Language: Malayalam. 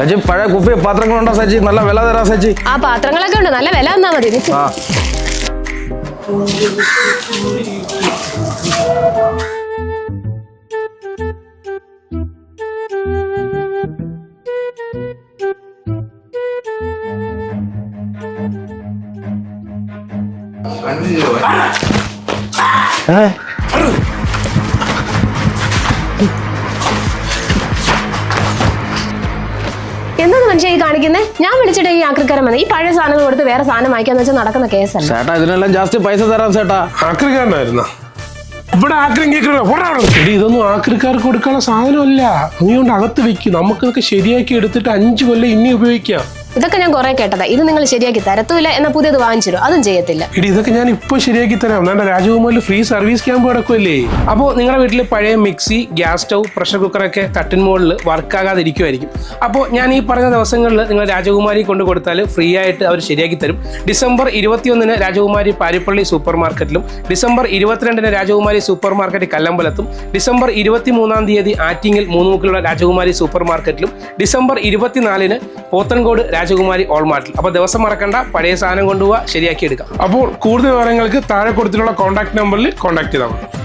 ചേച്ചി പഴയ കുപ്പി പാത്രങ്ങളുണ്ടോ ചേച്ചി? നല്ല വില തരാം ചേച്ചി. ആ പാത്രങ്ങളൊക്കെ ഉണ്ട്, നല്ല വില തന്നാ മതി. എന്താണ് മനുഷ്യ ഈ കാണിക്കുന്നത്? ഞാൻ വിളിച്ചിട്ട് ഈ ആക്രിക്കാരൻ വന്നത് ഈ പഴയ സാധനങ്ങൾ കൊടുത്ത് വേറെ സാധനം വാങ്ങിക്കാന്ന് വെച്ചാൽ നടക്കുന്ന കേസല്ല. ചേട്ടാ ഇതിനെല്ലാം ജാസ്തി പൈസ തരാം ചേട്ടാ. ആക്രിക്കാരനായിരുന്ന ഇവിടെ ഇതൊന്നും ആക്രിക്കാർക്ക് കൊടുക്കാനുള്ള സാധനമല്ല. അങ്ങോട്ട് അകത്ത് വെക്കും. നമുക്കിതൊക്കെ ശരിയാക്കി എടുത്തിട്ട് 5 കൊല്ലം ഇനി ഉപയോഗിക്കാം. ഇതൊക്കെ ഞാൻ കുറെ കേട്ടതാ. ഇത് നിങ്ങൾ ശരിയാക്കി തരത്തുമില്ല, എന്നാ പുതിയത് വാങ്ങിച്ചിരും, അതും ചെയ്യത്തില്ല. ഇതൊക്കെ ഞാൻ ഇപ്പൊ ശരിയാക്കി തരാം. നമ്മുടെ രാജകുമാരിൽ ഫ്രീ സർവീസ് ക്യാമ്പ് കിടക്കുമല്ലേ. അപ്പോൾ നിങ്ങളുടെ വീട്ടിൽ പഴയ മിക്സി, ഗ്യാസ് സ്റ്റൗ, പ്രഷർ കുക്കറൊക്കെ തട്ടിൻ മുകളിൽ വർക്കാകാതിരിക്കുമായിരിക്കും. അപ്പോൾ ഞാൻ ഈ പറഞ്ഞ ദിവസങ്ങളിൽ നിങ്ങൾ രാജകുമാരി കൊണ്ട് കൊടുത്താൽ ഫ്രീ ആയിട്ട് അവർ ശരിയാക്കി തരും. ഡിസംബർ 21 രാജകുമാരി പാരിപ്പള്ളി സൂപ്പർ മാർക്കറ്റിലും, ഡിസംബർ 22 രാജകുമാരി സൂപ്പർ മാർക്കറ്റ് കല്ലമ്പലത്തും, ഡിസംബർ 23 ആറ്റിങ്ങിൽ മൂന്നുമുക്കിലുള്ള രാജകുമാരി സൂപ്പർ മാർക്കറ്റിലും, ഡിസംബർ 24 പോത്തൻകോട് രാജകുമാരി ഓൾമാർട്ടിൽ. അപ്പോൾ ദിവസം മറക്കണ്ട, പഴയ സാധനം കൊണ്ടുപോവുക, ശരിയാക്കി എടുക്കാം. അപ്പോൾ കൂടുതൽ വിവരങ്ങൾക്ക് താഴെ കൊടുത്തിട്ടുള്ള കോൺടാക്ട് നമ്പറിൽ കോൺടാക്ട് ചെയ്താൽ മതി.